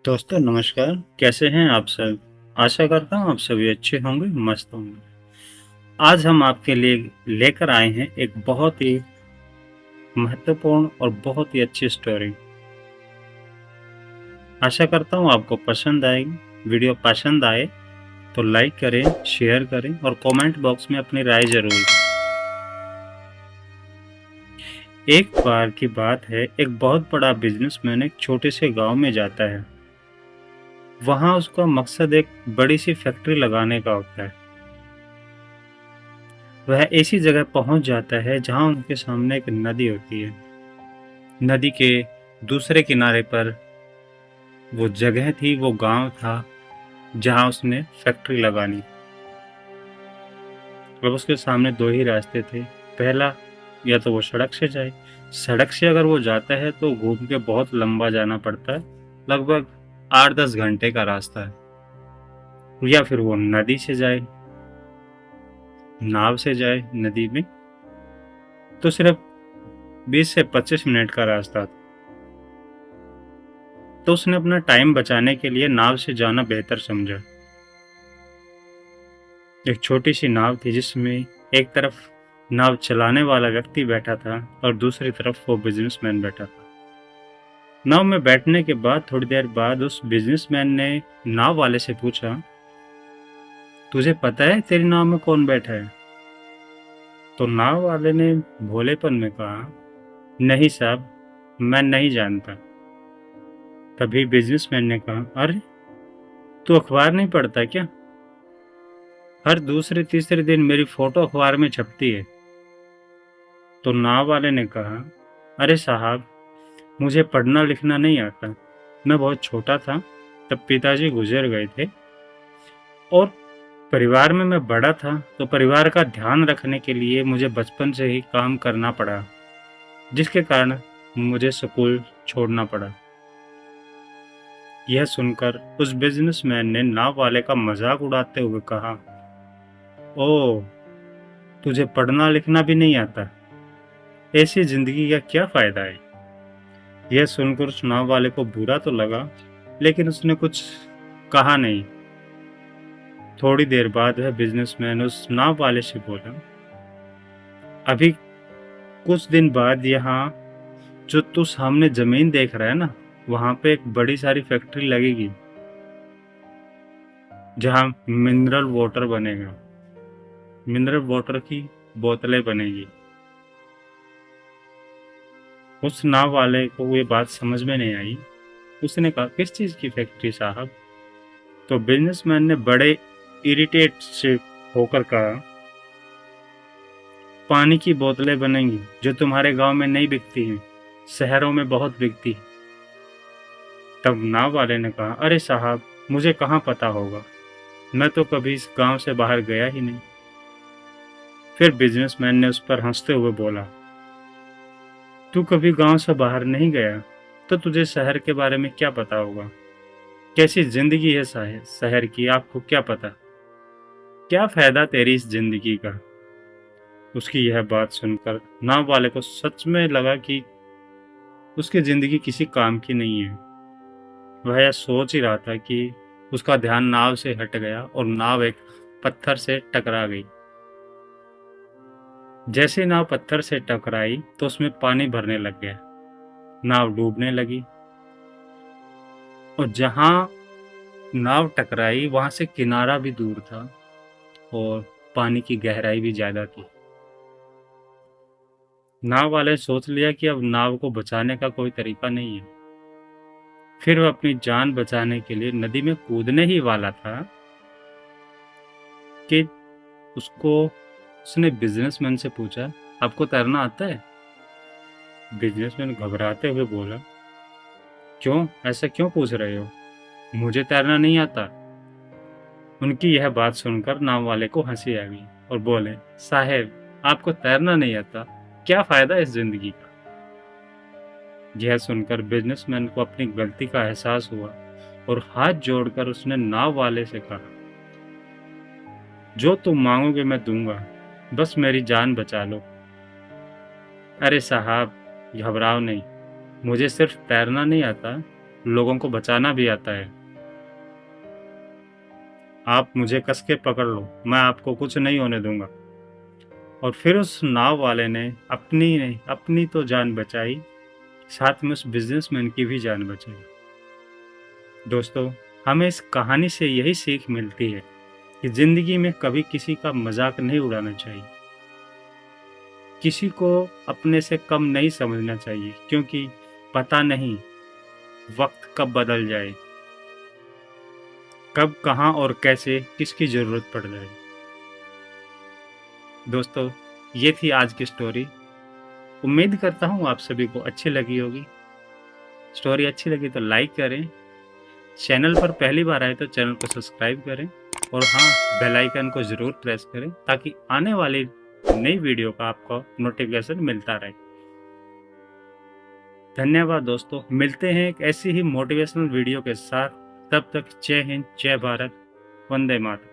दोस्तों नमस्कार। कैसे हैं आप सब? आशा करता हूँ आप सभी अच्छे होंगे, मस्त होंगे। आज हम आपके लिए लेकर आए हैं एक बहुत ही महत्वपूर्ण और बहुत ही अच्छी स्टोरी। आशा करता हूँ आपको पसंद आएगी। वीडियो पसंद आए तो लाइक करें, शेयर करें और कमेंट बॉक्स में अपनी राय ज़रूर दें। एक बार की बात है, एक बहुत बड़ा बिजनेसमैन एक छोटे से गांव में जाता है। वहां उसका मकसद एक बड़ी सी फैक्ट्री लगाने का होता है। वह ऐसी जगह पहुंच जाता है जहां उनके सामने एक नदी होती है। नदी के दूसरे किनारे पर वो जगह थी, वो गांव था जहां उसने फैक्ट्री लगानी। अब उसके सामने दो ही रास्ते थे। पहला, या तो वो सड़क से जाए। सड़क से अगर वो जाता है तो घूम के बहुत लंबा जाना पड़ता है, लगभग 8-10 घंटे का रास्ता है। या फिर वो नदी से जाए, नाव से जाए नदी में, तो सिर्फ 20 से 25 मिनट का रास्ता था। तो उसने अपना टाइम बचाने के लिए नाव से जाना बेहतर समझा। एक छोटी सी नाव थी जिसमें एक तरफ नाव चलाने वाला व्यक्ति बैठा था और दूसरी तरफ वो बिजनेसमैन बैठा था। नाव में बैठने के बाद थोड़ी देर बाद उस बिजनेसमैन ने नाव वाले से पूछा, तुझे पता है तेरी नाव में कौन बैठा है? तो नाव वाले ने भोलेपन में कहा, नहीं साहब, मैं नहीं जानता। तभी बिजनेसमैन ने कहा, अरे तू अखबार नहीं पढ़ता क्या? हर दूसरे तीसरे दिन मेरी फोटो अखबार में छपती है। तो नाव वाले ने कहा, अरे साहब, मुझे पढ़ना लिखना नहीं आता। मैं बहुत छोटा था तब पिताजी गुजर गए थे, और परिवार में मैं बड़ा था, तो परिवार का ध्यान रखने के लिए मुझे बचपन से ही काम करना पड़ा, जिसके कारण मुझे स्कूल छोड़ना पड़ा। यह सुनकर उस बिजनेसमैन ने नाव वाले का मजाक उड़ाते हुए कहा, ओह, तुझे पढ़ना लिखना भी नहीं आता? ऐसी जिंदगी का क्या फायदा है? यह सुनकर उस नाव वाले को बुरा तो लगा, लेकिन उसने कुछ कहा नहीं। थोड़ी देर बाद वह बिजनेसमैन उस नाव वाले से बोला, अभी कुछ दिन बाद यहाँ जो तू सामने जमीन देख रहा है ना, वहां पे एक बड़ी सारी फैक्ट्री लगेगी जहाँ मिनरल वाटर बनेगा। मिनरल वाटर की बोतलें बनेगी। उस नाव वाले को ये बात समझ में नहीं आई। उसने कहा, किस चीज की फैक्ट्री साहब? तो बिजनेसमैन ने बड़े इरिटेट से होकर कहा, पानी की बोतलें बनेंगी जो तुम्हारे गांव में नहीं बिकती हैं, शहरों में बहुत बिकती है। तब नाव वाले ने कहा, अरे साहब, मुझे कहाँ पता होगा, मैं तो कभी इस गांव से बाहर गया ही नहीं। फिर बिजनेसमैन ने उस पर हंसते हुए बोला, तू कभी गांव से बाहर नहीं गया तो तुझे शहर के बारे में क्या पता होगा? कैसी जिंदगी है शहर की, आपको क्या पता? क्या फायदा तेरी इस जिंदगी का? उसकी यह बात सुनकर नाव वाले को सच में लगा कि उसकी जिंदगी किसी काम की नहीं है। वह यह सोच ही रहा था कि उसका ध्यान नाव से हट गया और नाव एक पत्थर से टकरा गई। जैसे नाव पत्थर से टकराई तो उसमें पानी भरने लग गया। नाव डूबने लगी, और जहां नाव टकराई वहां से किनारा भी दूर था और पानी की गहराई भी ज्यादा थी। नाव वाले ने सोच लिया कि अब नाव को बचाने का कोई तरीका नहीं है। फिर वह अपनी जान बचाने के लिए नदी में कूदने ही वाला था कि उसने बिजनेसमैन से पूछा, आपको तैरना आता है? बिजनेसमैन घबराते हुए बोला, क्यों, ऐसा क्यों पूछ रहे हो? मुझे तैरना नहीं आता। उनकी यह बात सुनकर नाव वाले को हंसी आ गई और बोले, साहेब, आपको तैरना नहीं आता, क्या फायदा इस जिंदगी का? यह सुनकर बिजनेसमैन को अपनी गलती का एहसास हुआ और हाथ जोड़कर उसने नाव वाले से कहा, जो तुम मांगोगे मैं दूंगा, बस मेरी जान बचा लो। अरे साहब, घबराओ नहीं, मुझे सिर्फ तैरना नहीं आता, लोगों को बचाना भी आता है। आप मुझे कस के पकड़ लो, मैं आपको कुछ नहीं होने दूंगा। और फिर उस नाव वाले ने अपनी तो जान बचाई, साथ में उस बिजनेसमैन की भी जान बचाई। दोस्तों, हमें इस कहानी से यही सीख मिलती है कि जिंदगी में कभी किसी का मजाक नहीं उड़ाना चाहिए, किसी को अपने से कम नहीं समझना चाहिए, क्योंकि पता नहीं वक्त कब बदल जाए, कब कहाँ और कैसे किसकी ज़रूरत पड़ जाए। दोस्तों, ये थी आज की स्टोरी। उम्मीद करता हूँ आप सभी को अच्छी लगी होगी। स्टोरी अच्छी लगी तो लाइक करें, चैनल पर पहली बार आए तो चैनल को सब्सक्राइब करें, और हाँ, बेल आइकन को ज़रूर प्रेस करें ताकि आने वाली नई वीडियो का आपको नोटिफिकेशन मिलता रहे। धन्यवाद दोस्तों, मिलते हैं एक ऐसी ही मोटिवेशनल वीडियो के साथ। तब तक जय हिंद, जय भारत, वंदे मातरम।